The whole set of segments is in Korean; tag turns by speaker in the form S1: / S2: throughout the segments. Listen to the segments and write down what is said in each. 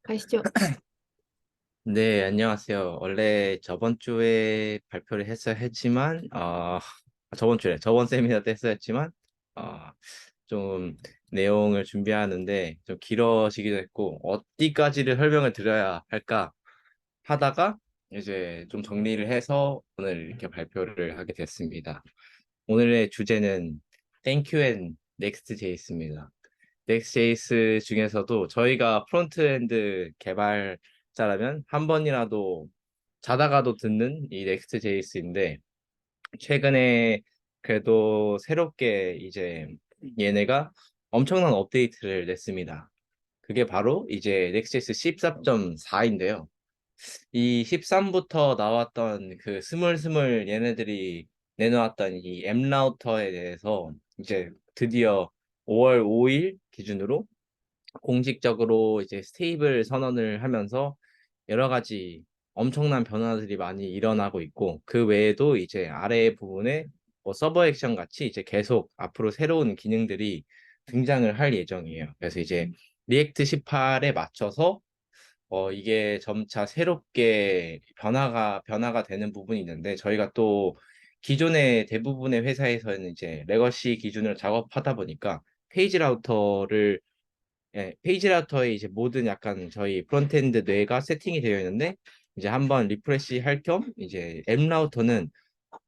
S1: 가시죠.
S2: 네, 안녕하세요. 원래 저번 주에 발표를 했어야 했지만, 저번 세미나 때 했어야 했지만, 어, 좀 내용을 준비하는데 좀 길어지기도 했고, 어디까지를 설명을 드려야 할까 하다가 이제 좀 정리를 해서 오늘 이렇게 발표를 하게 됐습니다. 오늘의 주제는 Thank you and Next.js입니다. 넥스트제이스 중에서도 저희가 프론트엔드 개발자라면 한 번이라도 자다가도 듣는 이 넥스트제이스인데 최근에 그래도 새롭게 이제 얘네가 엄청난 업데이트를 냈습니다. 그게 바로 이제 넥스트제이스 14.4인데요. 이 13부터 나왔던 그 스물스물 얘네들이 내놓았던 이 앱라우터에 대해서 이제 드디어 5월 5일 기준으로 공식적으로 이제 스테이블 선언을 하면서 여러 가지 엄청난 변화들이 많이 일어나고 있고 그 외에도 이제 아래 부분에 뭐 서버 액션 같이 이제 계속 앞으로 새로운 기능들이 등장을 할 예정이에요. 그래서 이제 리액트 18에 맞춰서 이게 점차 새롭게 변화가 되는 부분이 있는데 저희가 또 기존의 대부분의 회사에서는 이제 레거시 기준으로 작업하다 보니까 페이지 라우터를 페이지 라우터에 이제 모든 약간 저희 프론트엔드 뇌가 세팅이 되어 있는데 이제 한번 리프레시 할 겸 이제 앱 라우터는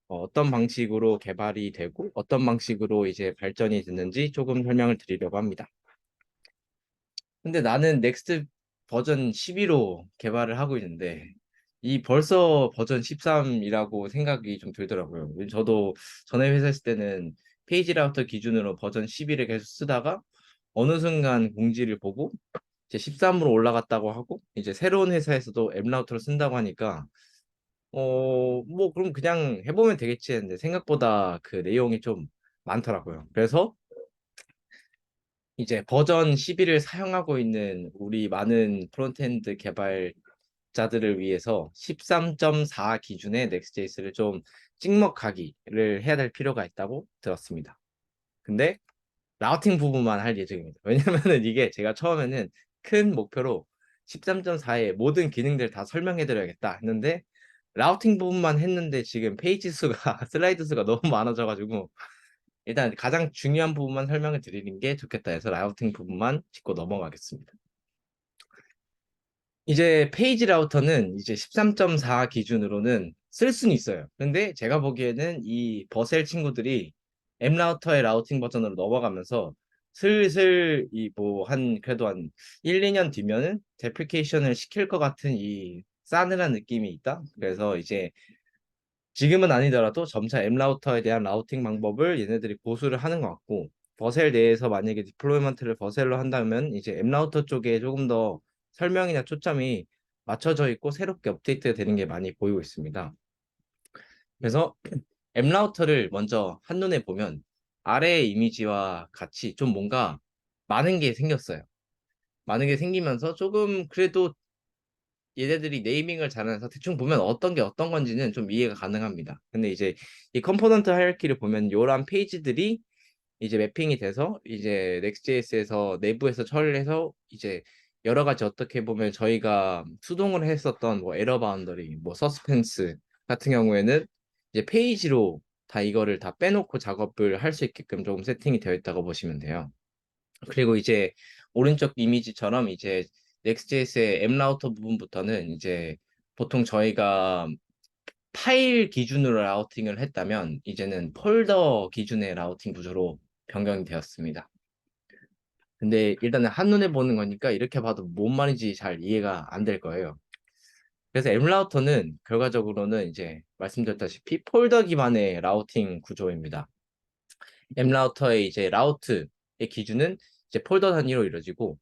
S2: 어떤 방식으로 개발이 되고 어떤 방식으로 이제 발전이 됐는지 조금 설명을 드리려고 합니다. 근데 나는 넥스트 버전 12로 개발을 하고 있는데 이 벌써 버전 13이라고 생각이 좀 들더라고요. 저도 전에 회사 있을 때는 페이지 라우터 기준으로 버전 11을 계속 쓰다가 어느 순간 공지를 보고 이제 13으로 올라갔다고 하고 이제 새로운 회사에서도 앱 라우터를 쓴다고 하니까 뭐 그럼 그냥 해보면 되겠지 했는데 생각보다 그 내용이 좀 많더라고요. 그래서 이제 버전 11을 사용하고 있는 우리 많은 프론트엔드 개발자들을 위해서 13.4 기준의 넥스트제이스를 좀 찍먹하기를 해야 될 필요가 있다고 들었습니다. 근데 라우팅 부분만 할 예정입니다. 왜냐면은 이게 제가 처음에는 큰 목표로 13.4의 모든 기능들 다 설명해 드려야겠다 했는데 라우팅 부분만 했는데 지금 페이지 수가 슬라이드 수가 너무 많아져가지고 일단 가장 중요한 부분만 설명을 드리는 게 좋겠다 해서 라우팅 부분만 짚고 넘어가겠습니다. 이제 페이지 라우터는 이제 13.4 기준으로는 쓸 수는 있어요. 근데 제가 보기에는 이 버셀 친구들이 앱 라우터의 라우팅 버전으로 넘어가면서 슬슬 이 뭐 한 그래도 한 1, 2년 뒤면은 데프리케이션을 시킬 것 같은 이 싸늘한 느낌이 있다. 그래서 이제 지금은 아니더라도 점차 앱 라우터에 대한 라우팅 방법을 얘네들이 고수를 하는 것 같고 버셀 내에서 만약에 디플로이먼트를 버셀로 한다면 이제 앱 라우터 쪽에 조금 더 설명이나 초점이 맞춰져 있고 새롭게 업데이트가 되는 게 많이 보이고 있습니다. 그래서 앱 라우터를 먼저 한눈에 보면 아래의 이미지와 같이 좀 뭔가 많은 게 생겼어요. 많은 게 생기면서 조금 그래도 얘네들이 네이밍을 잘해서 대충 보면 어떤 게 어떤 건지는 좀 이해가 가능합니다. 근데 이제 이 컴포넌트 하이어키를 보면 요런 페이지들이 이제 매핑이 돼서 이제 Next.js에서 내부에서 처리를 해서 이제 여러 가지 어떻게 보면 저희가 수동으로 했었던 뭐 에러 바운더리, 뭐 서스펜스 같은 경우에는 이제 페이지로 다 이거를 다 빼놓고 작업을 할 수 있게끔 조금 세팅이 되어 있다고 보시면 돼요. 그리고 이제 오른쪽 이미지처럼 이제 Next.js의 앱 라우터 부분부터는 이제 보통 저희가 파일 기준으로 라우팅을 했다면 이제는 폴더 기준의 라우팅 구조로 변경이 되었습니다. 근데 일단은 한눈에 보는 거니까 이렇게 봐도 뭔 말인지 잘 이해가 안 될 거예요. 그래서 앱 라우터는 결과적으로는 이제 말씀드렸다시피 폴더 기반의 라우팅 구조입니다. 앱 라우터의 이제 라우트의 기준은 이제 폴더 단위로 이루어지고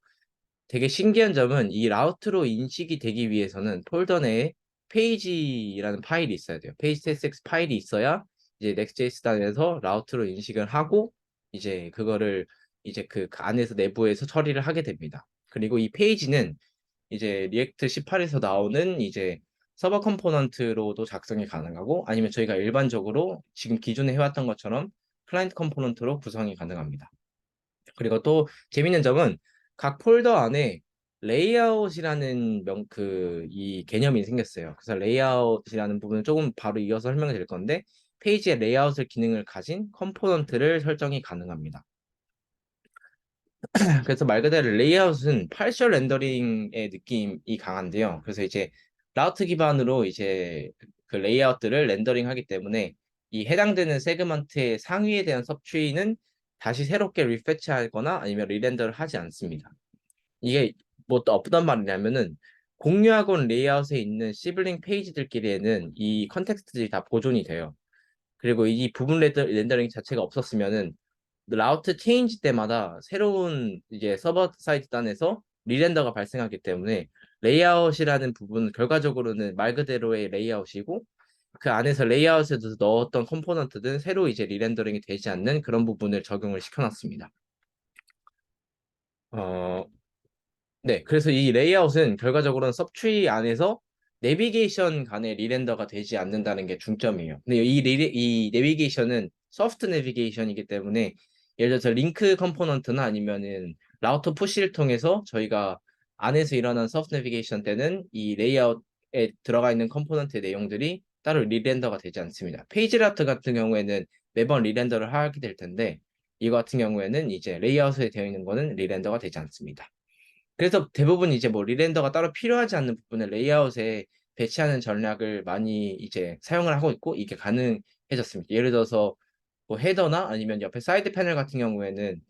S2: 되게 신기한 점은 이 라우트로 인식이 되기 위해서는 폴더 내에 페이지라는 파일이 있어야 돼요. page.txt 파일이 있어야 이제 Next.js 단에서 라우트로 인식을 하고 이제 그거를 이제 그 안에서 내부에서 처리를 하게 됩니다. 그리고 이 페이지는 이제 리액트 18에서 나오는 이제 서버 컴포넌트로도 작성이 가능하고 아니면 저희가 일반적으로 지금 기존에 해왔던 것처럼 클라이언트 컴포넌트로 구성이 가능합니다. 그리고 또 재밌는 점은 각 폴더 안에 레이아웃이라는 이 개념이 생겼어요. 그래서 레이아웃이라는 부분은 조금 바로 이어서 설명을 드릴 건데, 페이지의 레이아웃을 기능을 가진 컴포넌트를 설정이 가능합니다. 그래서 말 그대로 레이아웃은 파셜 렌더링의 느낌이 강한데요. 그래서 이제 라우트 기반으로 이제 그 레이아웃들을 렌더링 하기 때문에 이 해당되는 세그먼트의 상위에 대한 섭취는 다시 새롭게 리패치하거나 아니면 리렌더를 하지 않습니다. 이게 뭐 또 어떤 말이냐면은 공유하고는 레이아웃에 있는 시블링 페이지들끼리에는 이 컨텍스트들이 다 보존이 돼요. 그리고 이 부분 렌더링 자체가 없었으면은 라우트 체인지 때마다 새로운 이제 서버 사이트 단에서 리렌더가 발생하기 때문에 레이아웃이라는 부분은 결과적으로는 말 그대로의 레이아웃이고 그 안에서 레이아웃에서 넣었던 컴포넌트들은 새로 이제 리렌더링이 되지 않는 그런 부분을 적용을 시켜놨습니다. 어, 네, 그래서 이 레이아웃은 결과적으로는 섭트리 안에서 내비게이션 간의 리렌더가 되지 않는다는 게 중점이에요. 근데 이 내비게이션은 소프트 내비게이션이기 때문에 예를 들어서 링크 컴포넌트나 아니면은 라우터 푸시를 통해서 저희가 안에서 일어난 소프트 내비게이션 때는 이 레이아웃에 들어가 있는 컴포넌트의 내용들이 따로 리렌더가 되지 않습니다. 페이지 라우터 같은 경우에는 매번 리렌더를 하게 될 텐데 이거 같은 경우에는 이제 레이아웃에 되어 있는 거는 리렌더가 되지 않습니다. 그래서 대부분 이제 뭐 리렌더가 따로 필요하지 않는 부분을 레이아웃에 배치하는 전략을 많이 이제 사용을 하고 있고 이게 가능해졌습니다. 예를 들어서 뭐 헤더나 아니면 옆에 사이드 패널 같은 경우에는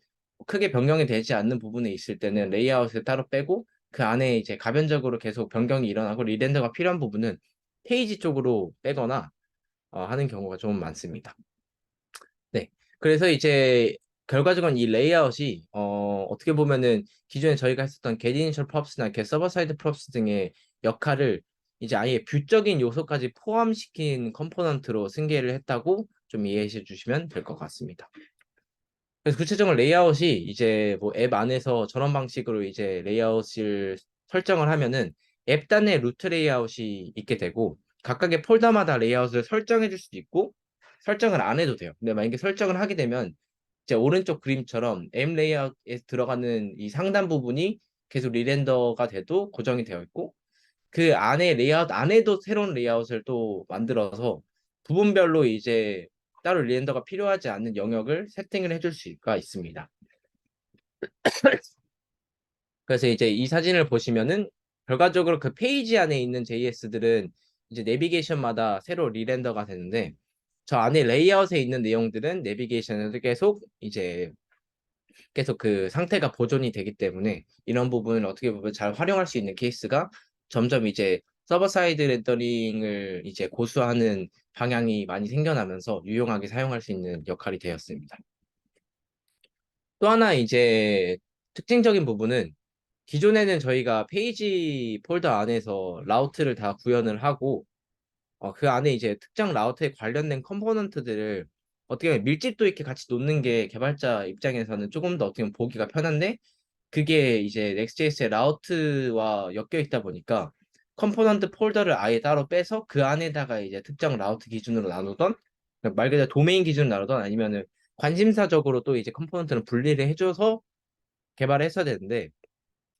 S2: 크게 변경이 되지 않는 부분에 있을 때는 레이아웃을 따로 빼고 그 안에 이제 가변적으로 계속 변경이 일어나고 리렌더가 필요한 부분은 페이지 쪽으로 빼거나 하는 경우가 좀 많습니다. 네. 그래서 이제 결과적으로 이 레이아웃이 어떻게 보면은 기존에 저희가 했었던 get initial props나 get server side props 등의 역할을 이제 아예 뷰적인 요소까지 포함시킨 컴포넌트로 승계를 했다고 좀 이해해 주시면 될 것 같습니다. 그래서 구체적으로 레이아웃이 이제 뭐 앱 안에서 저런 방식으로 이제 레이아웃을 설정을 하면은 앱 단의 루트 레이아웃이 있게 되고 각각의 폴더마다 레이아웃을 설정해 줄 수도 있고 설정을 안 해도 돼요. 근데 만약에 설정을 하게 되면 이제 오른쪽 그림처럼 앱 레이아웃에 들어가는 이 상단 부분이 계속 리렌더가 돼도 고정이 되어 있고 그 안에 레이아웃 안에도 새로운 레이아웃을 또 만들어서 부분별로 이제 따로 리렌더가 필요하지 않는 영역을 세팅을 해줄 수가 있습니다. 그래서 이제 이 사진을 보시면은 결과적으로 그 페이지 안에 있는 JS들은 이제 내비게이션마다 새로 리렌더가 되는데 저 안에 레이아웃에 있는 내용들은 내비게이션에서 계속 그 상태가 보존이 되기 때문에 이런 부분을 어떻게 보면 잘 활용할 수 있는 케이스가 점점 이제 서버 사이드 렌더링을 이제 고수하는 방향이 많이 생겨나면서 유용하게 사용할 수 있는 역할이 되었습니다. 또 하나 이제 특징적인 부분은 기존에는 저희가 페이지 폴더 안에서 라우트를 다 구현을 하고 그 안에 이제 특정 라우트에 관련된 컴포넌트들을 어떻게 보면 밀집도 있게 같이 놓는 게 개발자 입장에서는 조금 더 어떻게 보면 보기가 편한데 그게 이제 Next.js의 라우트와 엮여 있다 보니까 컴포넌트 폴더를 아예 따로 빼서 그 안에다가 이제 특정 라우트 기준으로 나누던 그러니까 말 그대로 도메인 기준으로 나누던 아니면은 관심사적으로 또 이제 컴포넌트를 분리를 해줘서 개발을 했어야 되는데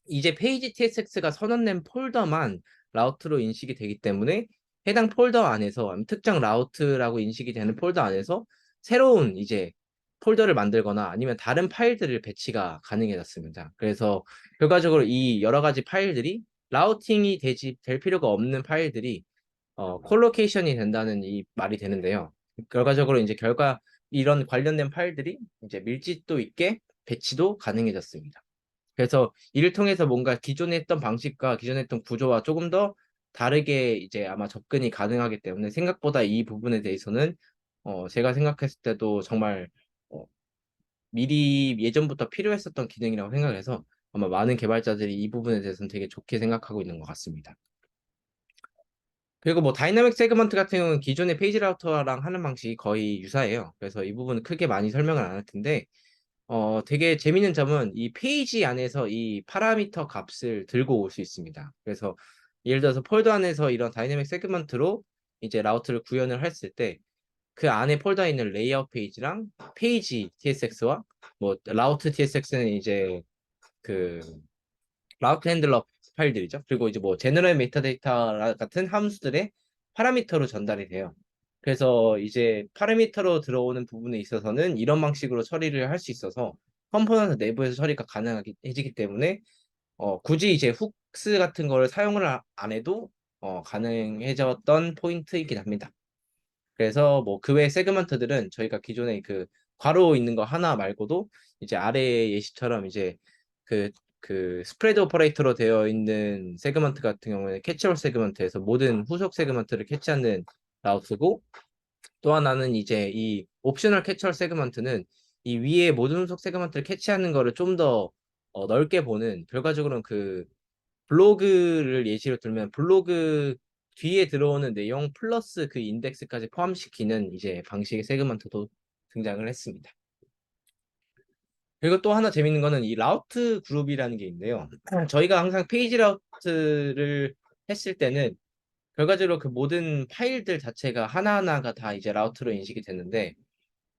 S2: 이제 페이지 TSX가 선언된 폴더만 라우트로 인식이 되기 때문에 해당 폴더 안에서 특정 라우트라고 인식이 되는 폴더 안에서 새로운 이제 폴더를 만들거나 아니면 다른 파일들을 배치가 가능해졌습니다. 그래서 결과적으로 이 여러 가지 파일들이 라우팅이 될 필요가 없는 파일들이 콜로케이션이 된다는 이 말이 되는데요. 결과적으로 이제 이런 관련된 파일들이 이제 밀집도 있게 배치도 가능해졌습니다. 그래서 이를 통해서 뭔가 기존에 했던 방식과 기존에 했던 구조와 조금 더 다르게 이제 아마 접근이 가능하기 때문에 생각보다 이 부분에 대해서는 제가 생각했을 때도 정말 어, 미리 예전부터 필요했었던 기능이라고 생각해서 아마 많은 개발자들이 이 부분에 대해서는 되게 좋게 생각하고 있는 것 같습니다. 그리고 뭐 다이나믹 세그먼트 같은 경우는 기존의 페이지 라우터랑 하는 방식이 거의 유사해요. 그래서 이 부분은 크게 많이 설명을 안 할 텐데 되게 재밌는 점은 이 페이지 안에서 이 파라미터 값을 들고 올 수 있습니다. 그래서 예를 들어서 폴더 안에서 이런 다이내믹 세그먼트로 이제 라우트를 구현을 했을 때 그 안에 폴더에 있는 레이아웃 페이지랑 페이지 TSX와 뭐 라우트 TSX는 이제 그 라우트 핸들러 파일들이죠. 그리고 이제 뭐 제너럴 메타데이터 같은 함수들의 파라미터로 전달이 돼요. 그래서 이제 파라미터로 들어오는 부분에 있어서는 이런 방식으로 처리를 할 수 있어서 컴포넌트 내부에서 처리가 가능해지기 때문에 굳이 이제 훅스 같은 거를 사용을 안 해도 가능해졌던 포인트이긴 합니다. 그래서 뭐 그 외 세그먼트들은 저희가 기존에 그 괄호 있는 거 하나 말고도 이제 아래 예시처럼 이제 그 스프레드 오퍼레이터로 되어 있는 세그먼트 같은 경우에는 캐치올 세그먼트에서 모든 후속 세그먼트를 캐치하는 라우트고, 또 하나는 이제 이 옵셔널 캐치얼 세그먼트는 이 위에 모든 후속 세그먼트를 캐치하는 거를 좀 더 넓게 보는, 결과적으로는 그 블로그를 예시로 들면 블로그 뒤에 들어오는 내용 플러스 그 인덱스까지 포함시키는 이제 방식의 세그먼트도 등장을 했습니다. 그리고 또 하나 재밌는 거는 이 라우트 그룹이라는 게 있는데요. 저희가 항상 페이지 라우트를 했을 때는 결과적으로 그 모든 파일들 자체가 하나하나가 다 이제 라우트로 인식이 됐는데,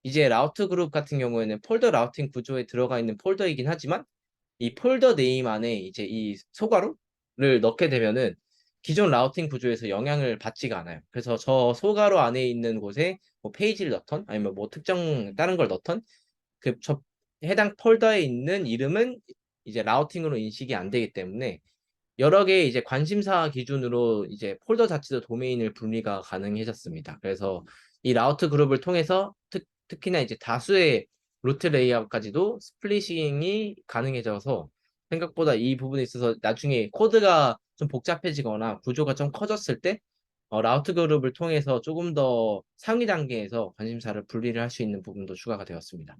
S2: 이제 라우트 그룹 같은 경우에는 폴더 라우팅 구조에 들어가 있는 폴더이긴 하지만 이 폴더 네임 안에 이제 이 소괄호를 넣게 되면은 기존 라우팅 구조에서 영향을 받지가 않아요. 그래서 저 소괄호 안에 있는 곳에 뭐 페이지를 넣던 아니면 뭐 특정 다른 걸 넣던 저 해당 폴더에 있는 이름은 이제 라우팅으로 인식이 안 되기 때문에 여러 개의 이제 관심사 기준으로 이제 폴더 자체도 도메인을 분리가 가능해졌습니다. 그래서 이 라우트 그룹을 통해서 특히나 이제 다수의 루트 레이아웃까지도 스플리싱이 가능해져서 생각보다 이 부분에 있어서 나중에 코드가 좀 복잡해지거나 구조가 좀 커졌을 때 라우트 그룹을 통해서 조금 더 상위 단계에서 관심사를 분리를 할 수 있는 부분도 추가가 되었습니다.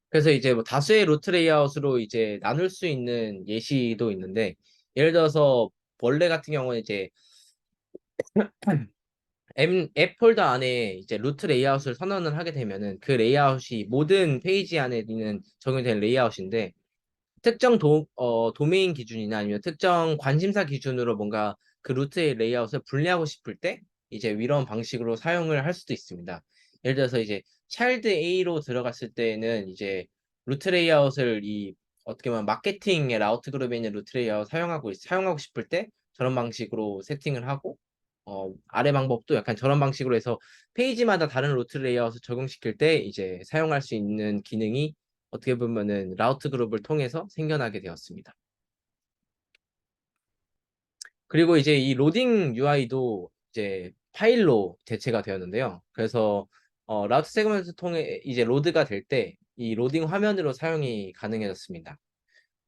S2: 그래서 이제 뭐 다수의 루트 레이아웃으로 이제 나눌 수 있는 예시도 있는데, 예를 들어서 원래 같은 경우는 이제 앱 폴더 안에 이제 루트 레이아웃을 선언을 하게 되면은 그 레이아웃이 모든 페이지 안에 있는 적용된 레이아웃인데, 특정 도메인 기준이나 아니면 특정 관심사 기준으로 뭔가 그 루트의 레이아웃을 분리하고 싶을 때 이제 이런 방식으로 사용을 할 수도 있습니다. 예를 들어서 이제 차일드 A로 들어갔을 때는 이제 루트 레이아웃을 어떻게 보면 마케팅의 라우트 그룹에 있는 루트 레이아웃 사용하고 싶을 때 저런 방식으로 세팅을 하고, 아래 방법도 약간 저런 방식으로 해서 페이지마다 다른 루트 레이아웃을 적용시킬 때 이제 사용할 수 있는 기능이 어떻게 보면은 라우트 그룹을 통해서 생겨나게 되었습니다. 그리고 이제 이 로딩 UI도 이제 파일로 대체가 되었는데요. 그래서 라우트 세그먼트 통해 이제 로드가 될 때 이 로딩 화면으로 사용이 가능해졌습니다.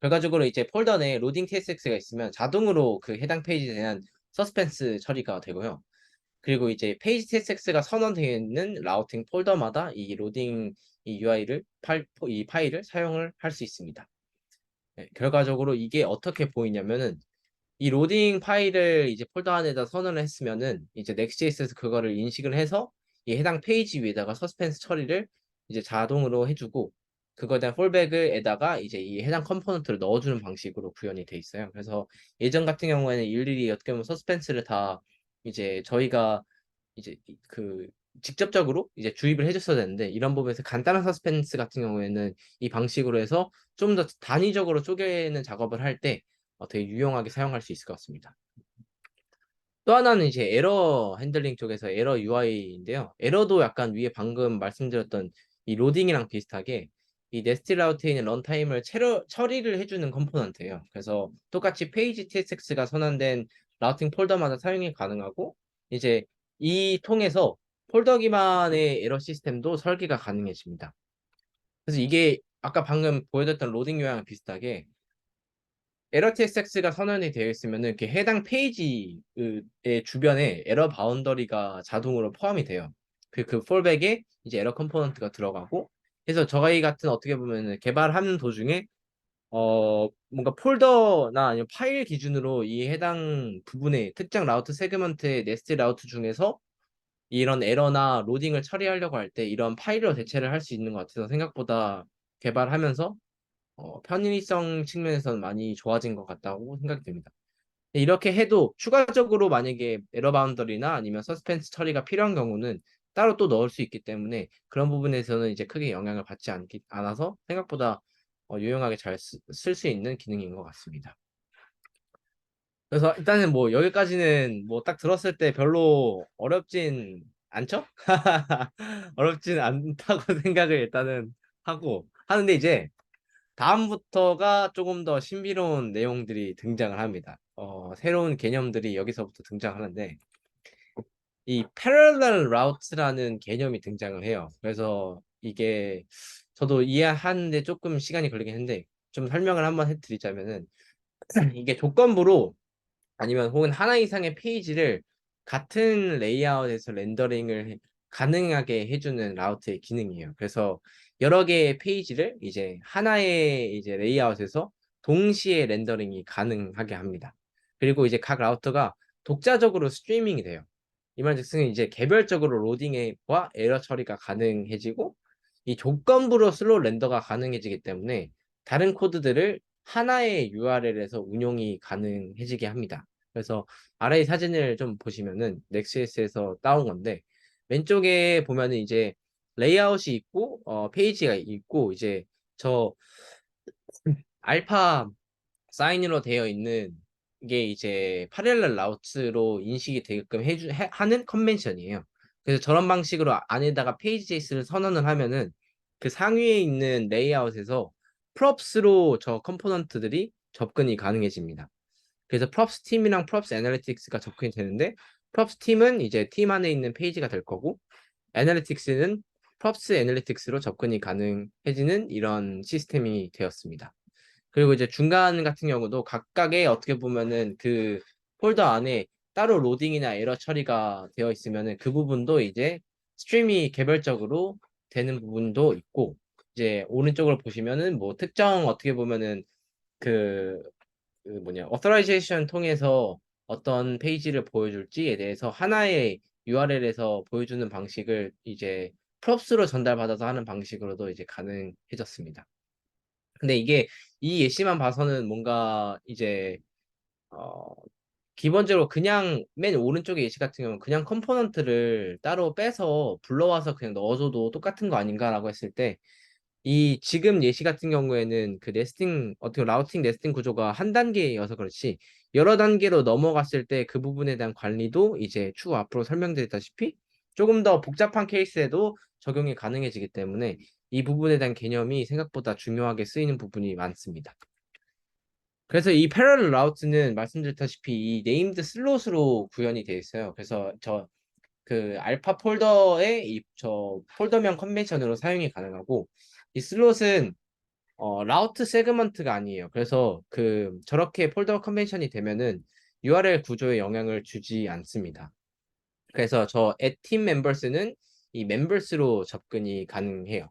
S2: 결과적으로 이제 폴더 내에 로딩 TSX가 있으면 자동으로 그 해당 페이지에 대한 서스펜스 처리가 되고요. 그리고 이제 페이지 TSX가 선언되어 있는 라우팅 폴더마다 이 로딩 이 UI를 이 파일을 사용을 할 수 있습니다. 네, 결과적으로 이게 어떻게 보이냐면은 이 로딩 파일을 이제 폴더 안에다 선언을 했으면은 이제 Next.js에서 그거를 인식을 해서 이 해당 페이지 위에다가 서스펜스 처리를 이제 자동으로 해주고, 그거에 대한 폴백에다가 이제 이 해당 컴포넌트를 넣어주는 방식으로 구현이 돼 있어요. 그래서 예전 같은 경우에는 일일이 어떻게 보면 서스펜스를 다 이제 저희가 이제 직접적으로 이제 주입을 해줬어야 되는데, 이런 부분에서 간단한 서스펜스 같은 경우에는 이 방식으로 해서 좀 더 단위적으로 쪼개는 작업을 할 때 되게 유용하게 사용할 수 있을 것 같습니다. 또 하나는 이제 에러 핸들링 쪽에서 에러 UI인데요. 에러도 약간 위에 방금 말씀드렸던 이 로딩이랑 비슷하게 이 네스티 라우트에 있는 런타임을 처리를 해주는 컴포넌트예요. 그래서 똑같이 페이지 TSX가 선언된 라우팅 폴더마다 사용이 가능하고, 이제 이 통해서 폴더 기반의 에러 시스템도 설계가 가능해집니다. 그래서 이게 아까 방금 보여줬던 로딩 요양랑 비슷하게 에러 TSX가 선언이 되어 있으면은 그 해당 페이지의 주변에 에러 바운더리가 자동으로 포함이 돼요. 그 폴백에 이제 에러 컴포넌트가 들어가고, 그래서 저희 같은 어떻게 보면은 개발하는 도중에 뭔가 폴더나 아니면 파일 기준으로 이 해당 부분의 특정 라우트 세그먼트의 네스트 라우트 중에서 이런 에러나 로딩을 처리하려고 할 때 이런 파일로 대체를 할 수 있는 것 같아서 생각보다 개발하면서 편의성 측면에서는 많이 좋아진 것 같다고 생각이 됩니다. 이렇게 해도 추가적으로 만약에 에러 바운더리나 아니면 서스펜스 처리가 필요한 경우는 따로 또 넣을 수 있기 때문에 그런 부분에서는 이제 크게 영향을 받지 않아서 생각보다 유용하게 잘 쓸 수 있는 기능인 것 같습니다. 그래서 일단은 뭐 여기까지는 뭐 딱 들었을 때 별로 어렵진 않죠? 어렵진 않다고 생각을 일단은 하고 하는데 이제 다음부터가 조금 더 신비로운 내용들이 등장을 합니다. 새로운 개념들이 여기서부터 등장하는데 이 parallel route라는 개념이 등장을 해요. 그래서 이게 저도 이해하는데 조금 시간이 걸리긴 했는데 좀 설명을 한번 해드리자면은 이게 조건부로 아니면 혹은 하나 이상의 페이지를 같은 레이아웃에서 렌더링을 가능하게 해주는 라우트의 기능이에요. 그래서 여러 개의 페이지를 이제 하나의 이제 레이아웃에서 동시에 렌더링이 가능하게 합니다. 그리고 이제 각 라우터가 독자적으로 스트리밍이 돼요. 이 말즉슨 이제 개별적으로 로딩과 에러 처리가 가능해지고 이 조건부로 슬로우 렌더가 가능해지기 때문에 다른 코드들을 하나의 URL에서 운용이 가능해지게 합니다. 그래서 아래 사진을 좀 보시면은 넥스에스에서 따온 건데 왼쪽에 보면은 이제 레이아웃이 있고 페이지가 있고 이제 저 알파 사인으로 되어 있는 게 이제 파렐럴 라우트로 인식이 되게끔 하는 컨벤션이에요. 그래서 저런 방식으로 안에다가 페이지 제이스를 선언을 하면은 그 상위에 있는 레이아웃에서 props로 저 컴포넌트들이 접근이 가능해집니다. 그래서 props 팀이랑 props 애널리틱스가 접근이 되는데 props 팀은 이제 팀 안에 있는 페이지가 될 거고 애널리틱스는 props 애널리틱스로 접근이 가능해지는 이런 시스템이 되었습니다. 그리고 이제 중간 같은 경우도 각각의 어떻게 보면은 그 폴더 안에 따로 로딩이나 에러 처리가 되어 있으면은 그 부분도 이제 스트림이 개별적으로 되는 부분도 있고 이제 오른쪽으로 보시면은 뭐 특정 어떻게 보면은 그, 그 뭐냐 authentication 통해서 어떤 페이지를 보여줄지에 대해서 하나의 URL에서 보여주는 방식을 이제 props로 전달받아서 하는 방식으로도 이제 가능해졌습니다. 근데 이게 이 예시만 봐서는 뭔가 이제 어 기본적으로 그냥 맨 오른쪽의 예시 같은 경우는 그냥 컴포넌트를 따로 빼서 불러와서 그냥 넣어줘도 똑같은 거 아닌가라고 했을 때 이 지금 예시 같은 경우에는 그 네스팅 어떻게 라우팅 네스팅 구조가 한 단계여서 그렇지 여러 단계로 넘어갔을 때 그 부분에 대한 관리도 이제 추후 앞으로 설명드렸다시피 조금 더 복잡한 케이스에도 적용이 가능해지기 때문에 이 부분에 대한 개념이 생각보다 중요하게 쓰이는 부분이 많습니다. 그래서 이 패러럴 라우트는 말씀드렸다시피 이 네임드 슬롯으로 구현이 되어 있어요. 그래서 저 그 알파 폴더의 이 저 폴더명 컨벤션으로 사용이 가능하고 이 슬롯은 라우트 세그먼트가 아니에요. 그래서 그 저렇게 폴더 컨벤션이 되면은 URL 구조에 영향을 주지 않습니다. 그래서 저 at team members는 이 members로 접근이 가능해요.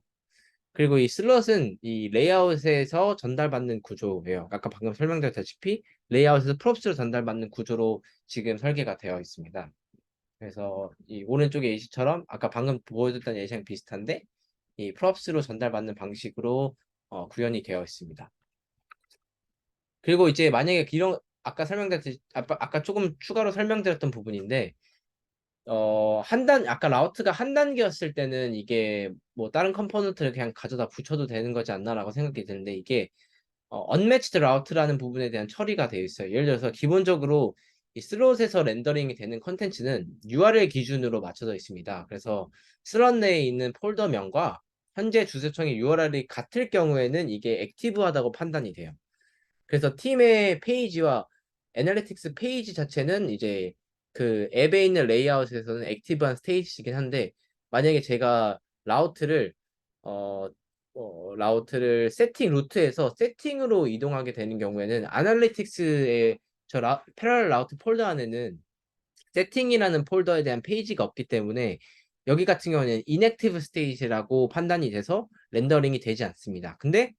S2: 그리고 이 슬롯은 이 레이아웃에서 전달받는 구조예요. 아까 방금 설명드렸다시피 레이아웃에서 props로 전달받는 구조로 지금 설계가 되어 있습니다. 그래서 이 오른쪽의 예시처럼 아까 방금 보여줬던 예시랑 비슷한데 이 props로 전달받는 방식으로 구현이 되어 있습니다. 그리고 이제 만약에 이런 아까 설명드렸듯이 아까 조금 추가로 설명드렸던 부분인데 아까 라우트가 한 단계였을 때는 이게 뭐 다른 컴포넌트를 그냥 가져다 붙여도 되는 거지 않나라고 생각이 드는데 이게 unmatched route라는 부분에 대한 처리가 되어 있어요. 예를 들어서 기본적으로 이 슬롯에서 렌더링이 되는 컨텐츠는 URL 기준으로 맞춰져 있습니다. 그래서 슬롯 내에 있는 폴더명과 현재 주소창의 URL이 같을 경우에는 이게 액티브하다고 판단이 돼요. 그래서 팀의 페이지와 애널리틱스 페이지 자체는 이제 그 앱에 있는 레이아웃에서는 액티브한 스테이지이긴 한데 만약에 제가 어, 라우트를 세팅 루트에서 세팅으로 이동하게 되는 경우에는 아날리틱스의 패러럴 라우트 폴더 안에는 세팅이라는 폴더에 대한 페이지가 없기 때문에 여기 같은 경우는 inactive state라고 판단이 돼서 렌더링이 되지 않습니다. 근데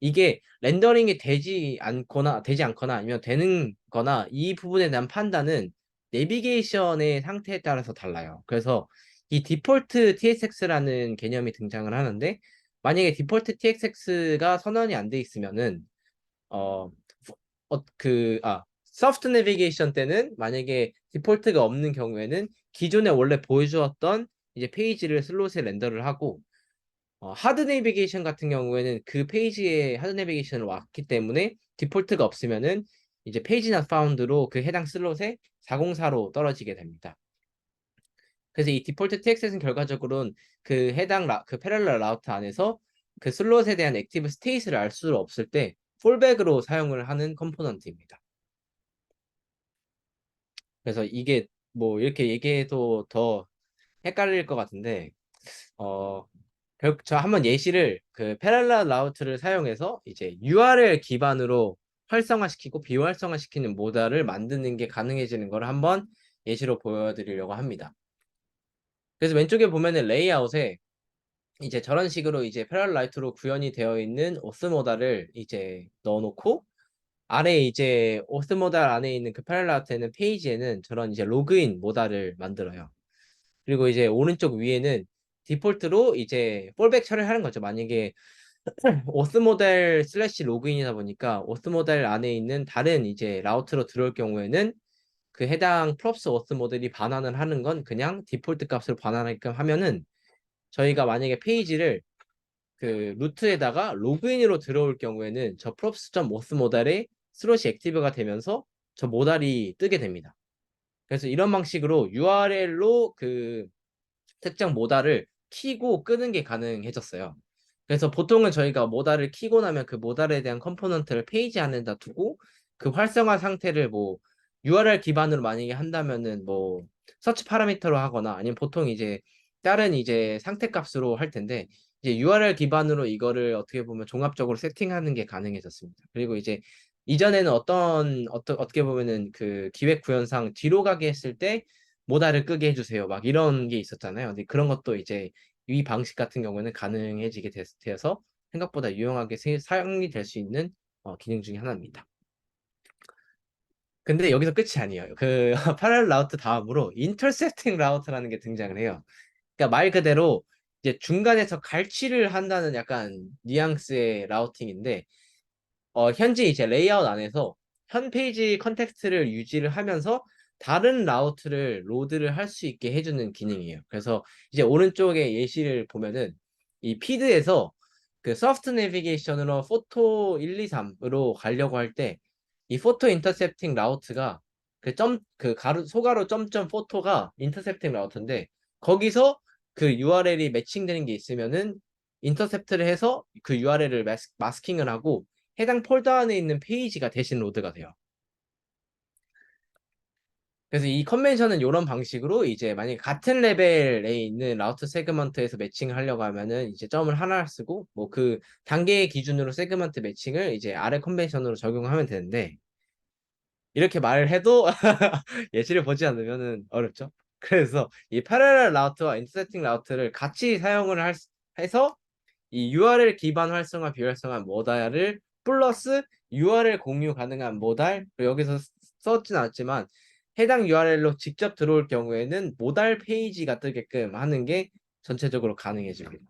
S2: 이게 렌더링이 되지 않거나 아니면 되는 거나 이 부분에 대한 판단은 내비게이션의 상태에 따라서 달라요. 그래서 이 디폴트 TSX라는 개념이 등장을 하는데 만약에 디폴트 TSX가 선언이 안 돼 있으면은 어, 소프트 내비게이션 때는 만약에 디폴트가 없는 경우에는 기존에 원래 보여주었던 이제 페이지를 슬롯에 렌더를 하고 하드 내비게이션 같은 경우에는 그 페이지에 하드 내비게이션을 왔기 때문에 디폴트가 없으면은 이제 페이지 not found로 그 해당 슬롯에 404로 떨어지게 됩니다. 그래서 이 디폴트 TXS는 결과적으로는 그 해당 그 패럴럴 라우트 안에서 그 슬롯에 대한 액티브 스테이트를 알 수 없을 때 폴백으로 사용을 하는 컴포넌트입니다. 그래서 이게 뭐 이렇게 얘기해도 더 헷갈릴 것 같은데 어, 저 한번 예시를 그 패럴럴 라우트를 사용해서 이제 URL 기반으로 활성화시키고 비활성화시키는 모델을 만드는 게 가능해지는 걸 한번 예시로 보여드리려고 합니다. 그래서 왼쪽에 보면은 레이아웃에 이제 저런 식으로 이제 패럴럴 라이트로 구현이 되어 있는 오스 모달을 이제 넣어놓고 아래 이제 오스 모달 안에 있는 그 패럴럴 라이트에는 페이지에는 저런 이제 로그인 모달을 만들어요. 그리고 이제 오른쪽 위에는 디폴트로 이제 폴백 처리를 하는 거죠. 만약에 오스 모델 슬래시 로그인이다 보니까 오스 모델 안에 있는 다른 이제 라우트로 들어올 경우에는 그 해당 프롭스 오스 모델이 반환을 하는 건 그냥 디폴트 값으로 반환하게끔 하면은 저희가 만약에 페이지를 그 루트에다가 로그인으로 들어올 경우에는 저 props.moth 모달에 슬롯이 액티브가 되면서 저 모달이 뜨게 됩니다. 그래서 이런 방식으로 URL로 그 특정 모달을 키고 끄는 게 가능해졌어요. 그래서 보통은 저희가 모달을 키고 나면 그 모달에 대한 컴포넌트를 페이지 안에다 두고 그 활성화 상태를 뭐 URL 기반으로 만약에 한다면은 뭐 서치 파라미터로 하거나 아니면 보통 이제 다른 이제 상태 값으로 할 텐데 이제 URL 기반으로 이거를 어떻게 보면 종합적으로 세팅하는 게 가능해졌습니다. 그리고 이제 이전에는 어떻게 보면은 그 기획 구현상 뒤로 가게 했을 때 모달을 끄게 해주세요. 막 이런 게 있었잖아요. 근데 그런 것도 이제 이 방식 같은 경우는 가능해지게 되어서 생각보다 유용하게 사용이 될 수 있는 기능 중에 하나입니다. 근데 여기서 끝이 아니에요. 그 파랄 라우트 다음으로 인터셉팅 라우트라는 게 등장을 해요. 그러니까 말 그대로 이제 중간에서 갈취를 한다는 약간 뉘앙스의 라우팅인데 현재 이제 레이아웃 안에서 현 페이지 컨텍스트를 유지를 하면서 다른 라우트를 로드를 할 수 있게 해주는 기능이에요. 그래서 이제 오른쪽에 예시를 보면은 이 피드에서 그 소프트 내비게이션으로 포토 1, 2, 3으로 가려고 할 때 이 포토 인터셉팅 라우트가 그 가로 소가로 점점 포토가 인터셉팅 라우트인데 거기서 그 URL이 매칭되는 게 있으면은 인터셉트를 해서 그 URL을 마스킹을 하고 해당 폴더 안에 있는 페이지가 대신 로드가 돼요. 그래서 이 컨벤션은 이런 방식으로 이제 만약에 같은 레벨에 있는 라우트 세그먼트에서 매칭을 하려고 하면은 이제 점을 하나 쓰고 뭐 그 단계의 기준으로 세그먼트 매칭을 이제 아래 컨벤션으로 적용하면 되는데 이렇게 말을 해도 예시를 보지 않으면은 어렵죠. 그래서 이 패러럴 라우트와 인터셉팅 라우트를 같이 사용을 해서 이 URL 기반 활성화 비활성화 모달을 플러스 URL 공유 가능한 모달 여기서 썼진 않았지만 해당 URL로 직접 들어올 경우에는 모달 페이지가 뜨게끔 하는 게 전체적으로 가능해집니다.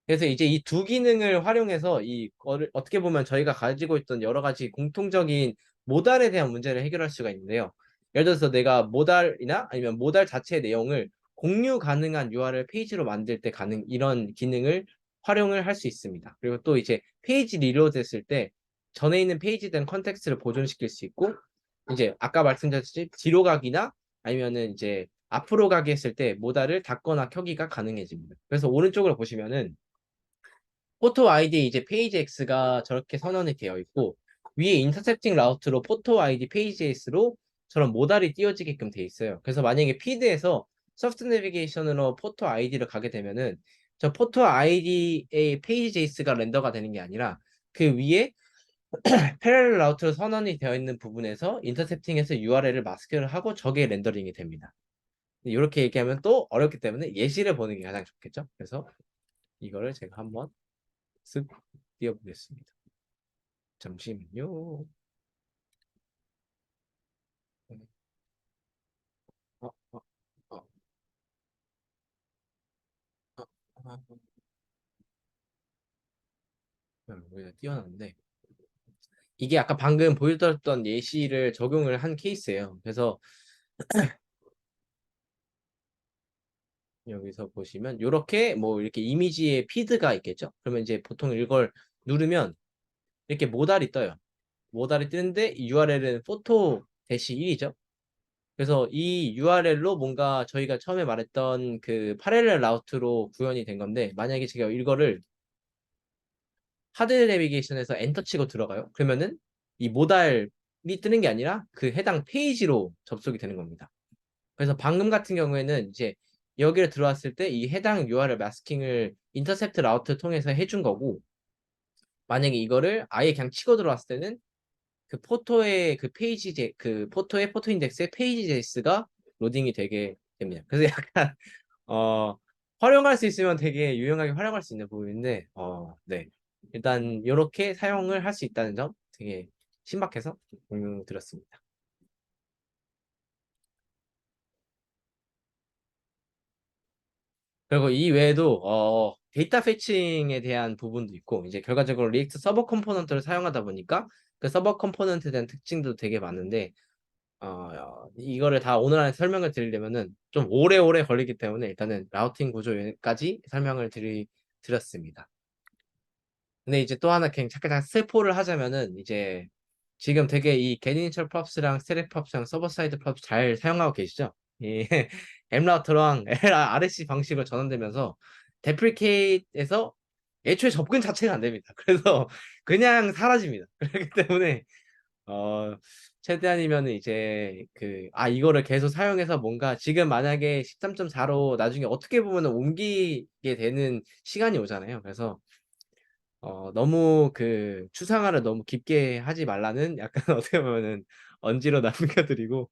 S2: 그래서 이제 이 두 기능을 활용해서 이 거를 어떻게 보면 저희가 가지고 있던 여러 가지 공통적인 모달에 대한 문제를 해결할 수가 있는데요. 예를 들어서 내가 모달이나 아니면 모달 자체의 내용을 공유 가능한 URL 페이지로 만들 때 이런 기능을 활용을 할 수 있습니다. 그리고 또 이제 페이지 리로드 했을 때 전에 있는 페이지에 대한 컨텍스트를 보존시킬 수 있고 이제 아까 말씀드렸듯이 뒤로 가기나 아니면은 이제 앞으로 가기 했을 때 모달을 닫거나 켜기가 가능해집니다. 그래서 오른쪽으로 보시면은 포토 아이디 이제 페이지 X가 저렇게 선언이 되어 있고 위에 인터셉팅 라우트로 포토 아이디 페이지 X로 저런 모달이 띄워지게끔 돼 있어요. 그래서 만약에 피드에서 소프트 내비게이션으로 포토 아이디를 가게 되면은 저 포토 아이디의 페이지 X가 렌더가 되는 게 아니라 그 위에 패러럴 라우트로 선언이 되어 있는 부분에서 인터셉팅해서 URL을 마스크를 하고 저게 렌더링이 됩니다. 이렇게 얘기하면 또 어렵기 때문에 예시를 보는 게 가장 좋겠죠. 그래서 이거를 제가 한번 쓱 띄워보겠습니다. 잠시만요. 어, 어, 어, 어, 여기다 띄워놨는데 이게 아까 방금 보여드렸던 예시를 적용을 한 케이스예요. 그래서 여기서 보시면 이렇게 뭐 이렇게 이미지의 피드가 있겠죠. 그러면 이제 보통 이걸 누르면 이렇게 모달이 떠요. 모달이 뜨는데 이 URL은 포토 대시 1이죠. 그래서 이 URL로 뭔가 저희가 처음에 말했던 그 파렐렐 라우트로 구현이 된 건데 만약에 제가 이거를 하드 내비게이션에서 엔터 치고 들어가요. 그러면은 이 모달이 뜨는 게 아니라 그 해당 페이지로 접속이 되는 겁니다. 그래서 방금 같은 경우에는 이제 여기를 들어왔을 때 이 해당 URL 마스킹을 인터셉트 라우트 통해서 해준 거고 만약에 이거를 아예 그냥 치고 들어왔을 때는 그 포토의 그 페이지 그 포토의 포토 인덱스의 페이지 제이스가 로딩이 되게 됩니다. 그래서 약간 어 활용할 수 있으면 되게 유용하게 활용할 수 있는 부분인데 네. 일단 이렇게 사용을 할 수 있다는 점 되게 신박해서 공유 드렸습니다. 그리고 이 외에도 데이터 패칭에 대한 부분도 있고 이제 결과적으로 리액트 서버 컴포넌트를 사용하다 보니까 그 서버 컴포넌트에 대한 특징도 되게 많은데 이거를 다 오늘 안에 설명을 드리려면은 좀 오래오래 걸리기 때문에 일단은 라우팅 구조까지 설명을 드렸습니다. 근데 이제 또 하나 그냥 잠깐 스포를 하자면은 이제 지금 되게 이 게니니셜 펍스랑 스테릭 펍스랑 서버 사이드 펍스 잘 사용하고 계시죠? 이 엠라우터랑 RSC 방식으로 전환되면서 데프리케이트에서 애초에 접근 자체가 안 됩니다. 그래서 그냥 사라집니다. 그렇기 때문에 어 최대한이면 이제 이거를 계속 사용해서 뭔가 지금 만약에 13.4로 나중에 어떻게 보면 옮기게 되는 시간이 오잖아요. 그래서 너무 그 추상화를 너무 깊게 하지 말라는 약간 어떻게 보면은 언지로 남겨드리고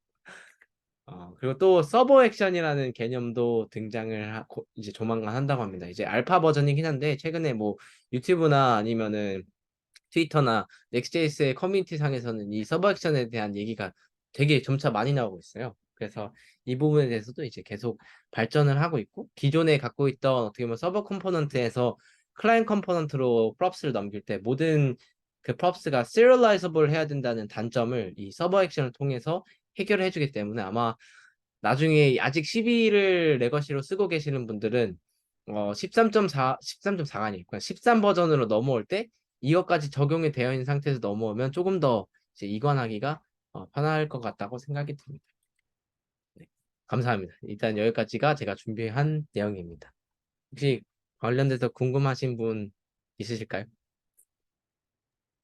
S2: 그리고 또 서버 액션이라는 개념도 등장을 이제 조만간 한다고 합니다. 이제 알파 버전이긴 한데 최근에 뭐 유튜브나 아니면은 트위터나 넥스트제이스의 커뮤니티 상에서는 이 서버 액션에 대한 얘기가 되게 점차 많이 나오고 있어요. 그래서 이 부분에 대해서도 이제 계속 발전을 하고 있고 기존에 갖고 있던 어떻게 보면 서버 컴포넌트에서 클라이언트 컴포넌트로 props를 넘길 때 모든 그 props가 serializable 해야 된다는 단점을 이 서버 액션을 통해서 해결을 해주기 때문에 아마 나중에 아직 12를 레거시로 쓰고 계시는 분들은 13.4가 아니고 13 버전으로 넘어올 때 이것까지 적용이 되어 있는 상태에서 넘어오면 조금 더 이제 이관하기가 편할 것 같다고 생각이 듭니다. 네, 감사합니다. 일단 여기까지가 제가 준비한 내용입니다. 혹시 관련돼서 궁금하신 분 있으실까요?